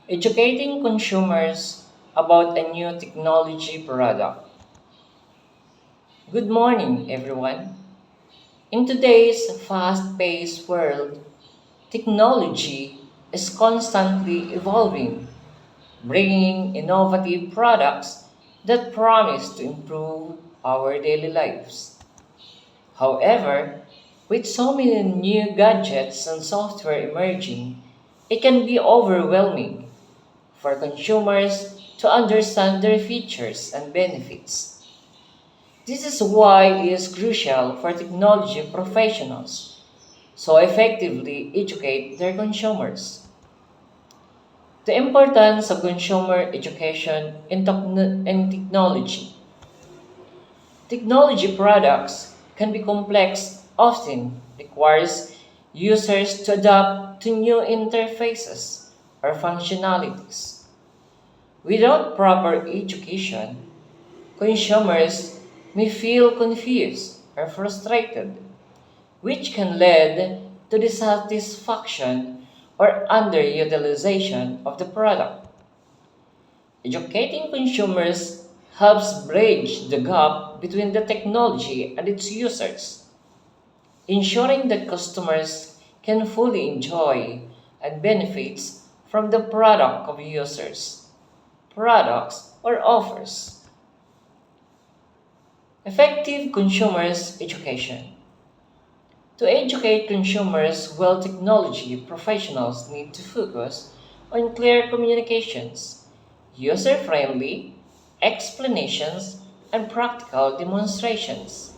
Educating consumers about a new technology product. Good morning, everyone. In today's fast paced world, technology is constantly evolving, bringing innovative products that promise to improve our daily lives. However, with so many new gadgets and software emerging, it can be overwhelming for consumers to understand their features and benefits. This is why it is crucial for technology professionals so effectively educate their consumers. The importance of consumer education in technology. Technology products can be complex, often requires users to adapt to new interfaces or functionalities. Without proper education, consumers may feel confused or frustrated, which can lead to dissatisfaction or underutilization of the product. Educating consumers helps bridge the gap between the technology and its users, ensuring that customers can fully enjoy and benefits from the product of users, products, or offers. Effective consumers education. To educate consumers well, technology professionals need to focus on clear communications, user friendly explanations, and practical demonstrations.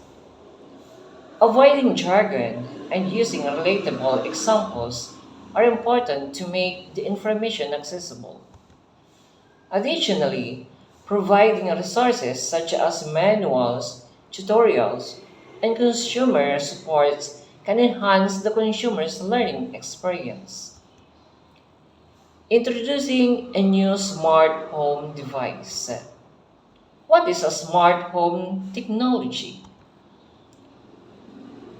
Avoiding jargon and using relatable examples are important to make the information accessible. Additionally, providing resources such as manuals, tutorials, and consumer supports can enhance the consumer's learning experience. Introducing a new smart home device. What is a smart home technology?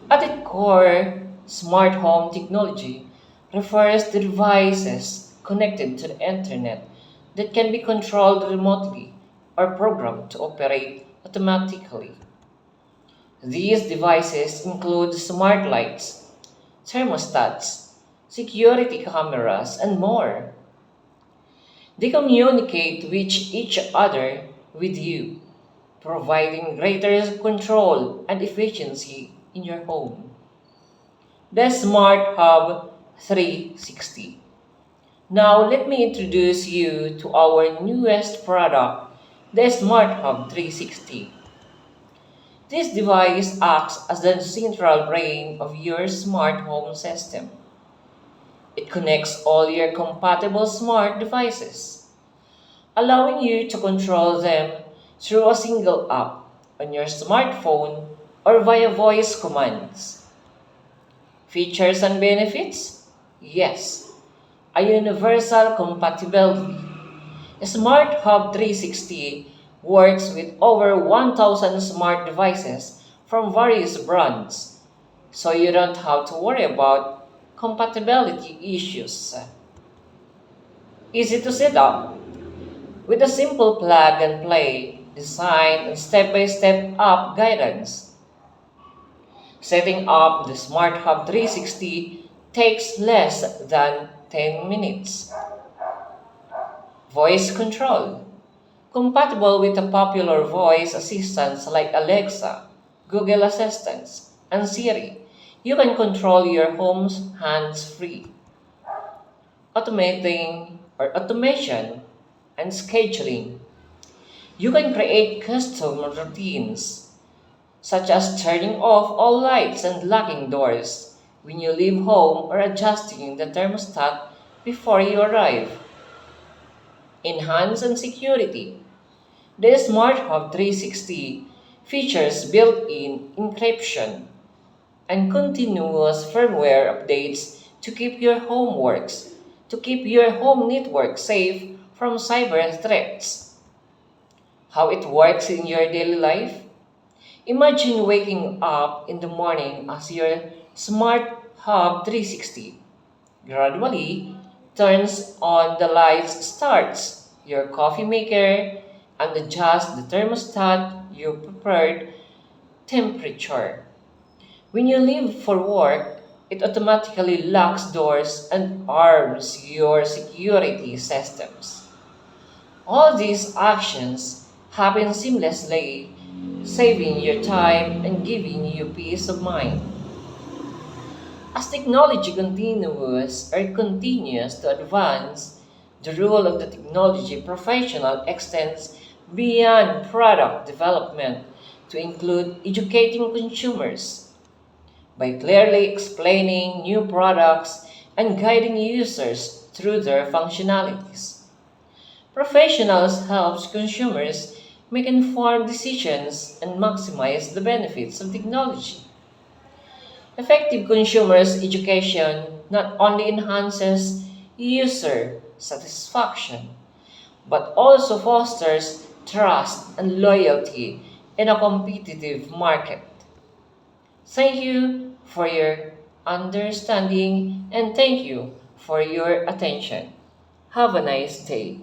At its core, smart home technology refers to devices connected to the internet that can be controlled remotely or programmed to operate automatically. These devices include smart lights, thermostats, security cameras, and more. They communicate with each other with you, providing greater control and efficiency in your home. The Smart Hub 360. Now let me introduce you to our newest product, the Smart Hub 360. This device acts as the central brain of your smart home system. It connects all your compatible smart devices, allowing you to control them through a single app on your smartphone or via voice commands. Features and benefits? Yes, a universal compatibility. Smart Hub 360 works with over 1,000 smart devices from various brands, so you don't have to worry about compatibility issues. Easy to set up with a simple plug and play design and step by step app guidance. Setting up the Smart Hub 360 takes less than 10 minutes. Voice control. Compatible with the popular voice assistants like Alexa, Google Assistants, and Siri, you can control your home's hands-free. Automating or automation and scheduling. You can create custom routines such as turning off all lights and locking doors when you leave home or adjusting the thermostat before you arrive. Enhance and security. The Smart Hub 360 features built-in encryption and continuous firmware updates to keep your home network safe from cyber threats. How it works in your daily life? Imagine waking up in the morning as your Smart Hub 360 gradually turns on the lights, starts your coffee maker, and adjusts the thermostat you prepared temperature. When you leave for work, it automatically locks doors and arms your security systems. All these actions happen seamlessly, saving your time and giving you peace of mind. As technology continues to advance, the role of the technology professional extends beyond product development to include educating consumers by clearly explaining new products and guiding users through their functionalities. Professionals help consumers make informed decisions and maximize the benefits of technology. Effective consumers education not only enhances user satisfaction, but also fosters trust and loyalty in a competitive market. Thank you for your understanding and thank you for your attention. Have a nice day.